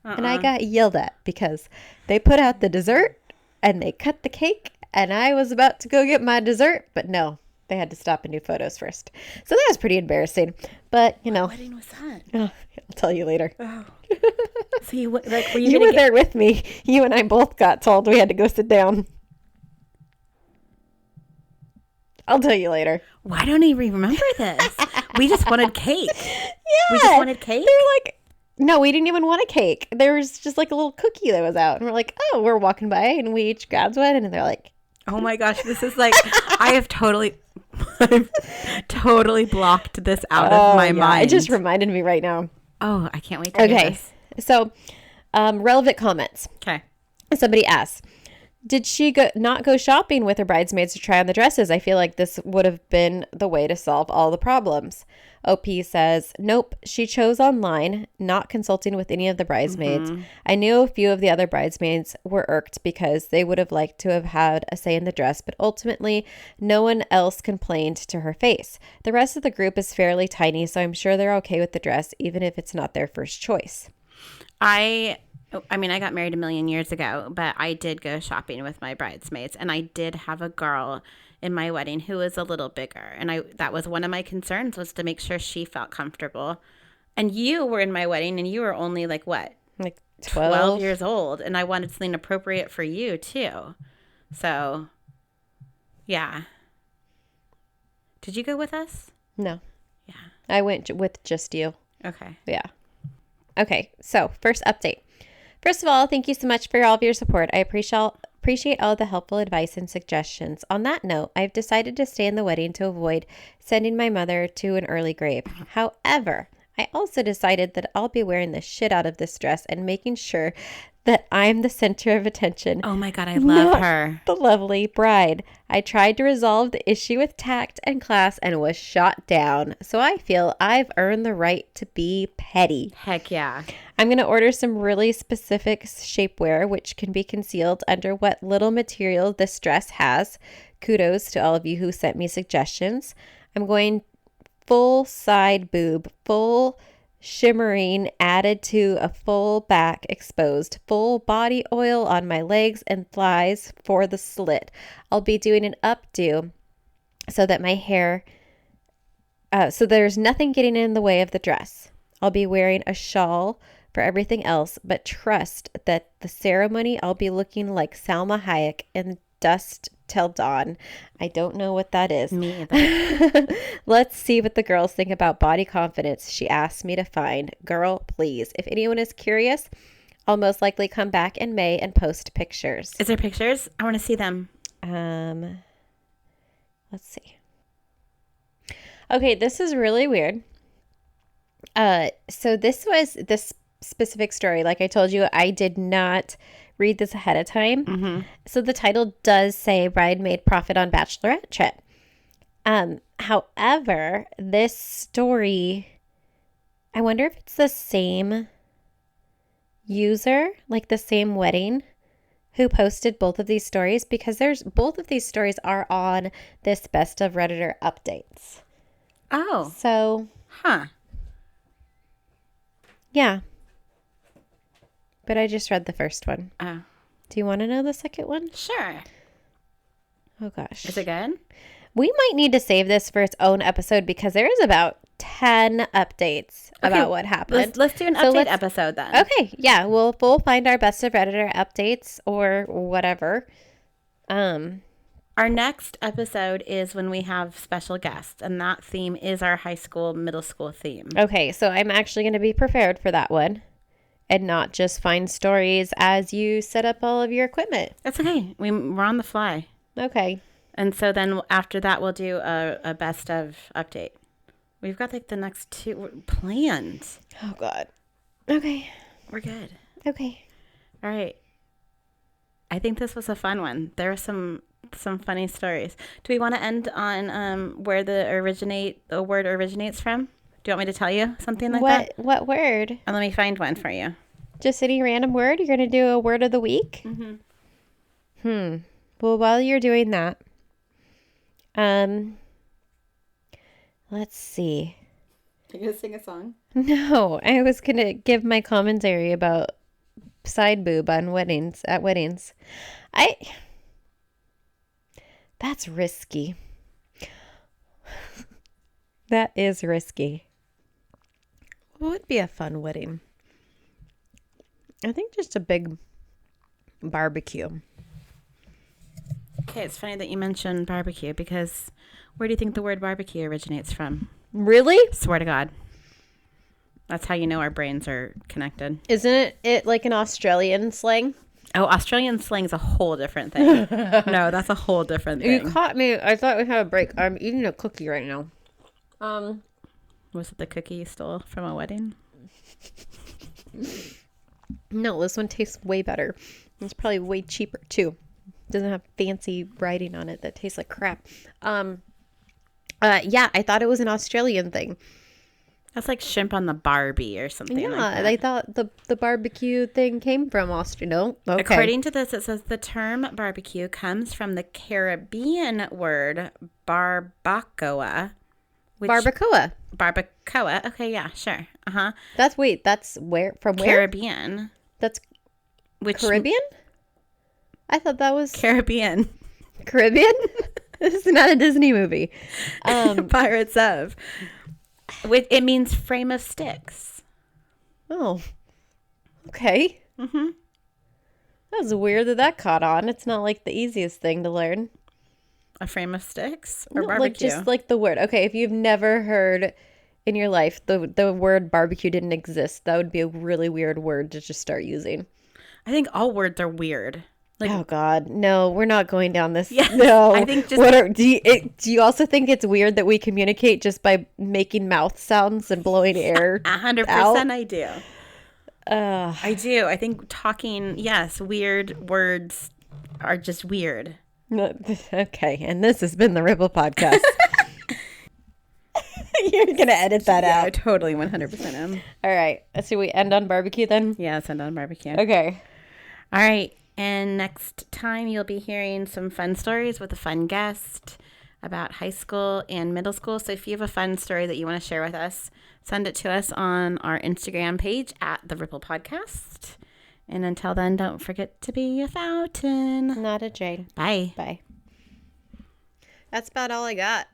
And I got yelled at because they put out the dessert and they cut the cake and I was about to go get my dessert, but no, they had to stop and do photos first. So that was pretty embarrassing. But, What wedding was that? I'll tell you later. Oh. So you were there with me. You and I both got told we had to go sit down. I'll tell you later. Why don't I remember this? We just wanted cake. Yeah. We just wanted cake? They're like, no, we didn't even want a cake. There was just like a little cookie that was out. And we're like, oh, we're walking by and we each grabbed one. And they're like, oh my gosh, this is like, I've totally blocked this out of my mind. It just reminded me right now. Oh, I can't wait to hear this. So, relevant comments. Okay. Somebody asks, did she not go shopping with her bridesmaids to try on the dresses? I feel like this would have been the way to solve all the problems. OP says, nope, she chose online, not consulting with any of the bridesmaids. I knew a few of the other bridesmaids were irked because they would have liked to have had a say in the dress, but ultimately no one else complained to her face. The rest of the group is fairly tiny, so I'm sure they're okay with the dress, even if it's not their first choice. I got married a million years ago, but I did go shopping with my bridesmaids, and I did have a girl in my wedding who was a little bigger, and that was one of my concerns, was to make sure she felt comfortable. And you were in my wedding, and you were only like what? Like 12 years old, and I wanted something appropriate for you too. So, yeah. Did you go with us? No. Yeah. I went with just you. Okay. Yeah. Okay, so first update. First of all, thank you so much for all of your support. I appreciate all the helpful advice and suggestions. On that note, I've decided to stay in the wedding to avoid sending my mother to an early grave. However, I also decided that I'll be wearing the shit out of this dress and making sure that I'm the center of attention. Oh my God, I love not her. the lovely bride. I tried to resolve the issue with tact and class and was shot down. So I feel I've earned the right to be petty. Heck yeah. I'm going to order some really specific shapewear, which can be concealed under what little material this dress has. Kudos to all of you who sent me suggestions. I'm going full side boob, full shimmering added to a full back exposed, full body oil on my legs and thighs for the slit. I'll be doing an updo so that my hair, so there's nothing getting in the way of the dress. I'll be wearing a shawl for everything else, but trust that the ceremony I'll be looking like Salma Hayek in Dust Till Dawn. I don't know what that is. Me either. Let's see what the girls think about body confidence. She asked me to find. Girl, please. If anyone is curious, I'll most likely come back in May and post pictures. Is there pictures? I want to see them. Let's see. Okay, this is really weird. So this was this specific story. Like I told you, I did not read this ahead of time. Mm-hmm. So the title does say bridesmaid profit on bachelorette trip. However, this story, I wonder if it's the same user, like the same wedding, who posted both of these stories, because both of these stories are on this Best of Redditor updates. Oh. So, Huh. yeah. But I just read the first one. Oh. Do you want to know the second one? Sure. Oh, gosh. Is it good? We might need to save this for its own episode because there is about 10 updates about what happened. Let's do an update episode then. Okay. Yeah. We'll find our Best of Redditor updates or whatever. Our next episode is when we have special guests, and that theme is our high school, middle school theme. Okay. So I'm actually going to be prepared for that one and not just find stories as you set up all of your equipment. That's okay. We're on the fly. Okay. And so then after that, we'll do a best of update. We've got like the next two planned. Oh, God. Okay. We're good. Okay. All right. I think this was a fun one. There were some funny stories. Do we want to end on where the word originates from? Do you want me to tell you something like that? What word? And let me find one for you. Just any random word? You're going to do a word of the week? Mm-hmm. Well, while you're doing that, let's see. Are you going to sing a song? No, I was going to give my commentary about side boob on weddings. That's risky. That is risky. What would be a fun wedding? I think just a big barbecue. Okay, it's funny that you mentioned barbecue because where do you think the word barbecue originates from? Really? Swear to God. That's how you know our brains are connected. Isn't it like an Australian slang? Oh, Australian slang's a whole different thing. No, that's a whole different thing. You caught me. I thought we had a break. I'm eating a cookie right now. Was it the cookie you stole from a wedding? No, this one tastes way better. It's probably way cheaper too. Doesn't have fancy writing on it that tastes like crap. Yeah, I thought it was an Australian thing. That's like shrimp on the Barbie or something like that. I thought the barbecue thing came from Australia. No? Okay. According to this, it says the term barbecue comes from the Caribbean word barbacoa. Barbacoa. Barbacoa. Okay, yeah, sure. Uh-huh. That's where? From where? Caribbean. That's Caribbean? I thought that was Caribbean. Caribbean? This is not a Disney movie. Pirates of. It means frame of sticks. Oh. Okay. Mm-hmm. That was weird that caught on. It's not like the easiest thing to learn. A frame of sticks or No, barbecue? like just like the word. Okay, if you've never heard in your life the word barbecue didn't exist, that would be a really weird word to just start using. I think all words are weird. Like, Oh God, no, we're not going down this. Yes, No, I think just do you also think it's weird that we communicate just by making mouth sounds and blowing air? 100% out? I do. I do. I think talking, yes, weird words are just weird. No, okay, and this has been the Ripple Podcast. You're gonna edit that I out. totally 100% am. All right, so we end on barbecue then. Yeah, send on barbecue. Okay. All right. And next time you'll be hearing some fun stories with a fun guest about high school and middle school. So if you have a fun story that you want to share with us, send it to us on our Instagram page at The Ripple Podcast. And until then, don't forget to be a fountain. Not a Jade. Bye. Bye. That's about all I got.